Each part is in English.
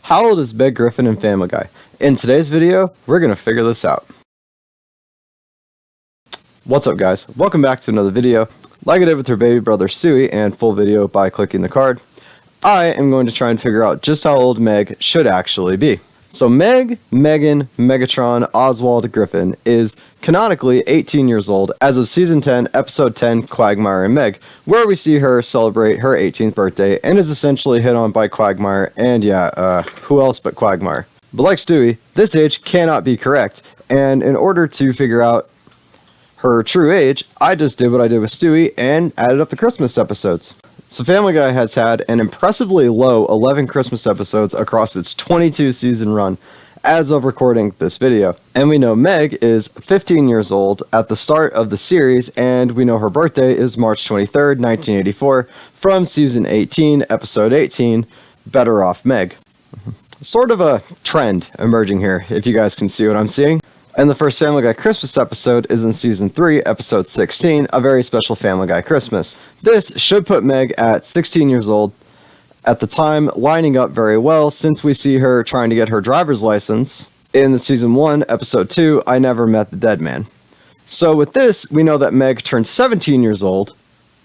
How old is Meg Griffin in Family Guy? In today's video, we're going to figure this out. What's up guys? Welcome back to another video. Like I did with her baby brother Stewie and full video by clicking the card, I am going to try and figure out just how old Meg should actually be. So Meg, Megan, Megatron, Oswald Griffin is canonically 18 years old as of Season 10, Episode 10, Quagmire and Meg, where we see her celebrate her 18th birthday and is essentially hit on by Quagmire and who else but Quagmire. But like Stewie, this age cannot be correct, and in order to figure out her true age, I just did what I did with Stewie and added up the Christmas episodes. So Family Guy has had an impressively low 11 Christmas episodes across its 22 season run as of recording this video. And we know Meg is 15 years old at the start of the series, and we know her birthday is March 23rd, 1984 from season 18, episode 18, Better Off Meg. Sort of a trend emerging here, if you guys can see what I'm seeing. And the first Family Guy Christmas episode is in Season 3, Episode 16, A Very Special Family Guy Christmas. This should put Meg at 16 years old at the time, lining up very well since we see her trying to get her driver's license in the Season 1, Episode 2, I Never Met the Dead Man. So with this, we know that Meg turned 17 years old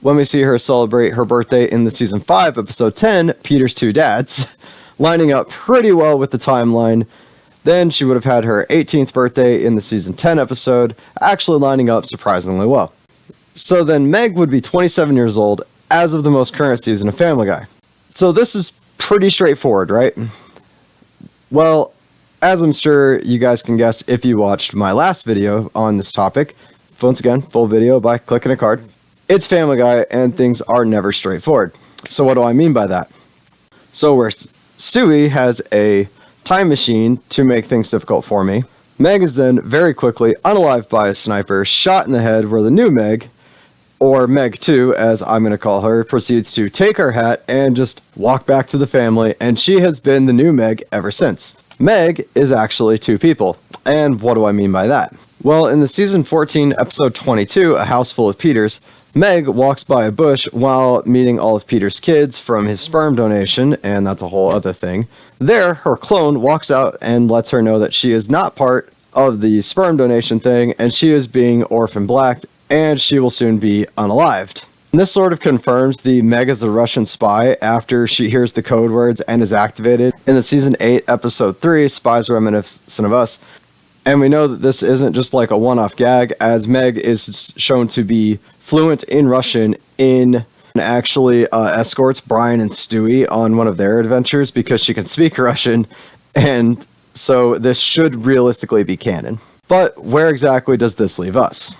when we see her celebrate her birthday in the Season 5, Episode 10, Peter's Two Dads, lining up pretty well with the timeline. Then she would have had her 18th birthday in the Season 10 episode, actually lining up surprisingly well. So then Meg would be 27 years old as of the most current season of Family Guy. So this is pretty straightforward, right? Well, as I'm sure you guys can guess if you watched my last video on this topic, once again, full video by clicking a card. It's Family Guy and things are never straightforward. So what do I mean by that? So where Stewie has a time machine to make things difficult for me, Meg is then very quickly unalived by a sniper, shot in the head, where the new Meg, or Meg 2 as I'm going to call her, proceeds to take her hat and just walk back to the family, and she has been the new Meg ever since. Meg is actually two people, and what do I mean by that? Well, in the Season 14, Episode 22, A House Full of Peters, Meg walks by a bush while meeting all of Peter's kids from his sperm donation, and that's a whole other thing. There, her clone walks out and lets her know that she is not part of the sperm donation thing, and she is being orphan blacked, and she will soon be unalived. And this sort of confirms the Meg is a Russian spy after she hears the code words and is activated in the Season 8, Episode 3, Spies Reminiscent of Us. And we know that this isn't just like a one-off gag, as Meg is shown to be fluent in Russian and actually escorts Brian and Stewie on one of their adventures because she can speak Russian, and so this should realistically be canon. But where exactly does this leave us?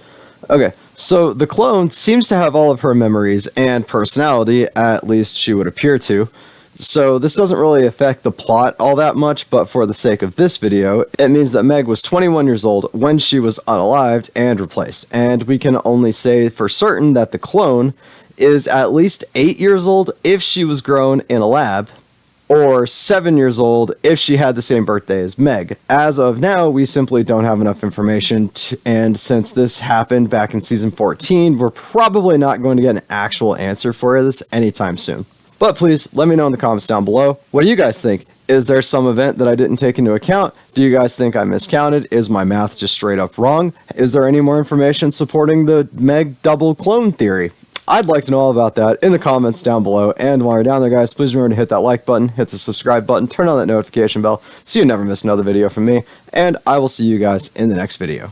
Okay, so the clone seems to have all of her memories and personality, at least she would appear to. So this doesn't really affect the plot all that much, but for the sake of this video, it means that Meg was 21 years old when she was unalived and replaced. And we can only say for certain that the clone is at least 8 years old if she was grown in a lab, or 7 years old if she had the same birthday as Meg. As of now, we simply don't have enough information, and since this happened back in Season 14, we're probably not going to get an actual answer for this anytime soon. But please, let me know in the comments down below. What do you guys think? Is there some event that I didn't take into account? Do you guys think I miscounted? Is my math just straight up wrong? Is there any more information supporting the Meg double clone theory? I'd like to know all about that in the comments down below. And while you're down there, guys, please remember to hit that like button, hit the subscribe button, turn on that notification bell so you never miss another video from me. And I will see you guys in the next video.